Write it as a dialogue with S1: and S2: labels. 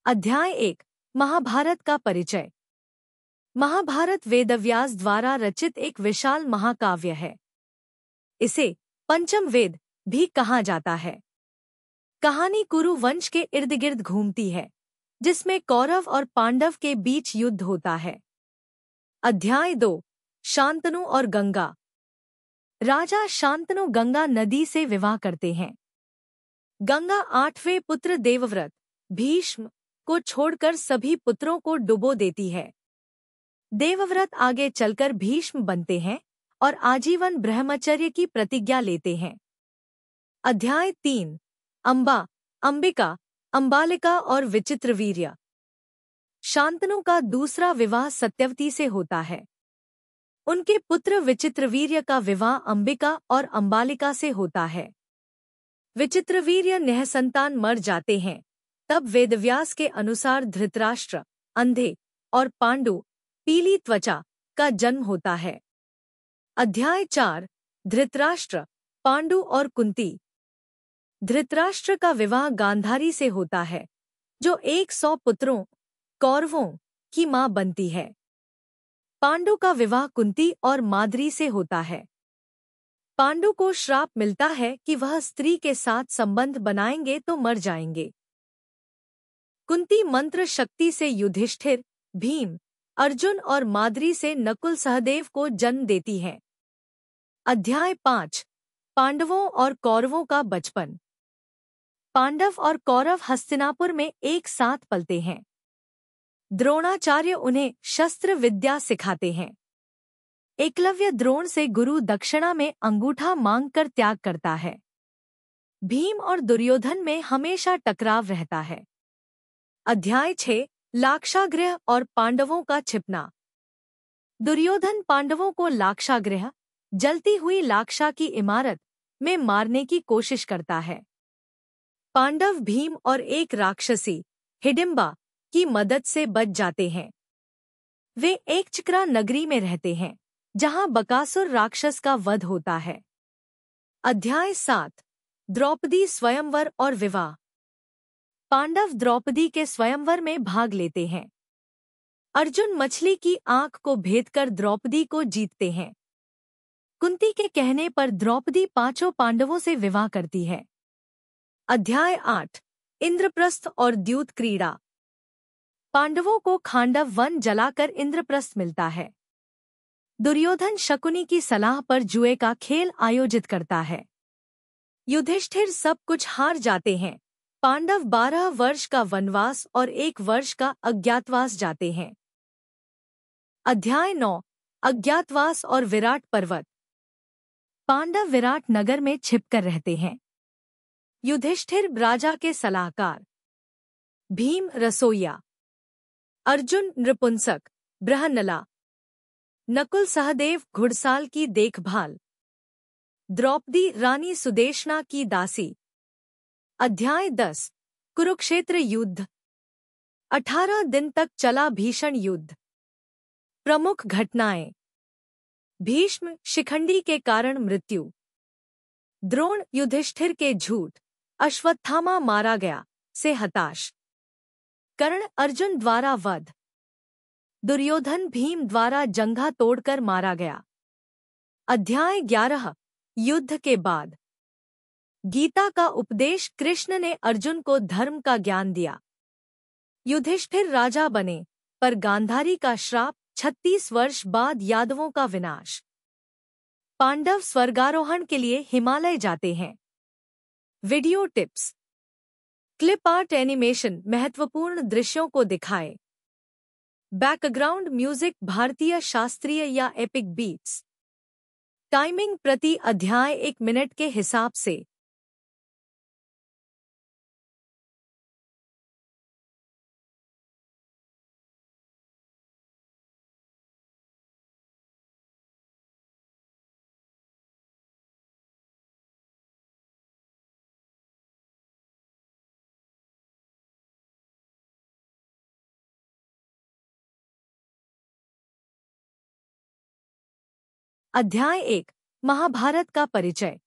S1: अध्याय 1 महाभारत का परिचय। महाभारत वेदव्यास द्वारा रचित एक विशाल महाकाव्य है। इसे पंचम वेद भी कहा जाता है। कहानी कुरु वंश के इर्द गिर्द घूमती है, जिसमें कौरव और पांडव के बीच युद्ध होता है। अध्याय 2 शांतनु और गंगा। राजा शांतनु गंगा नदी से विवाह करते हैं। गंगा 8वें पुत्र देवव्रत भीष्म को छोड़कर सभी पुत्रों को डुबो देती है। देवव्रत आगे चलकर भीष्म बनते हैं और आजीवन ब्रह्मचर्य की प्रतिज्ञा लेते हैं। अध्याय 3 अंबा, अंबिका, अंबालिका और विचित्रवीर्य। शांतनु का दूसरा विवाह सत्यवती से होता है। उनके पुत्र विचित्रवीर्य का विवाह अंबिका और अंबालिका से होता है। विचित्रवीर्य निःसंतान मर जाते हैं। तब वेदव्यास के अनुसार धृतराष्ट्र अंधे और पांडु पीली त्वचा का जन्म होता है। अध्याय 4 धृतराष्ट्र, पांडु और कुंती। धृतराष्ट्र का विवाह गांधारी से होता है, जो 100 पुत्रों कौरवों की मां बनती है। पांडु का विवाह कुंती और माद्री से होता है। पांडु को श्राप मिलता है कि वह स्त्री के साथ संबंध बनाएंगे तो मर जाएंगे। कुंती मंत्र शक्ति से युधिष्ठिर, भीम, अर्जुन और माद्री से नकुल सहदेव को जन्म देती है। अध्याय 5 पांडवों और कौरवों का बचपन। पांडव और कौरव हस्तिनापुर में एक साथ पलते हैं। द्रोणाचार्य उन्हें शस्त्र विद्या सिखाते हैं। एकलव्य द्रोण से गुरु दक्षिणा में अंगूठा मांगकर त्याग करता है। भीम और दुर्योधन में हमेशा टकराव रहता है। अध्याय 6 लाक्षागृह और पांडवों का छिपना। दुर्योधन पांडवों को लाक्षागृह, जलती हुई लाक्षा की इमारत में मारने की कोशिश करता है। पांडव भीम और एक राक्षसी हिडिंबा की मदद से बच जाते हैं। वे एक चिक्रा नगरी में रहते हैं, जहां बकासुर राक्षस का वध होता है। अध्याय 7 द्रौपदी स्वयंवर और विवाह। पांडव द्रौपदी के स्वयंवर में भाग लेते हैं। अर्जुन मछली की आंख को भेदकर द्रौपदी को जीतते हैं। कुंती के कहने पर द्रौपदी 5 पांडवों से विवाह करती है। अध्याय 8 इंद्रप्रस्थ और द्यूत क्रीड़ा। पांडवों को खांडव वन जलाकर इंद्रप्रस्थ मिलता है। दुर्योधन शकुनी की सलाह पर जुए का खेल आयोजित करता है। युधिष्ठिर सब कुछ हार जाते हैं। पांडव 12 वर्ष का वनवास और 1 वर्ष का अज्ञातवास जाते हैं। अध्याय 9 अज्ञातवास और विराट पर्वत। पांडव विराट नगर में छिपकर रहते हैं। युधिष्ठिर राजा के सलाहकार, भीम रसोइया, अर्जुन नृपुंसक बृहन्नला, नकुल सहदेव घुड़साल की देखभाल, द्रौपदी रानी सुदेशना की दासी। अध्याय 10 कुरुक्षेत्र युद्ध। 18 दिन तक चला भीषण युद्ध। प्रमुख घटनाएं। भीष्म शिखंडी के कारण मृत्यु। द्रोण युधिष्ठिर के झूठ, अश्वत्थामा मारा गया से हताश। कर्ण अर्जुन द्वारा वध। दुर्योधन भीम द्वारा जंघा तोड़कर मारा गया। अध्याय 11 युद्ध के बाद। गीता का उपदेश। कृष्ण ने अर्जुन को धर्म का ज्ञान दिया। युधिष्ठिर राजा बने, पर गांधारी का श्राप। 36 वर्ष बाद यादवों का विनाश। पांडव स्वर्गारोहण के लिए हिमालय जाते हैं। Video tips. Clip art animation महत्वपूर्ण दृश्यों को दिखाए। बैकग्राउंड म्यूजिक भारतीय शास्त्रीय या एपिक बीट्स। टाइमिंग प्रति अध्याय 1 मिनट के हिसाब से। अध्याय 1 महाभारत का परिचय।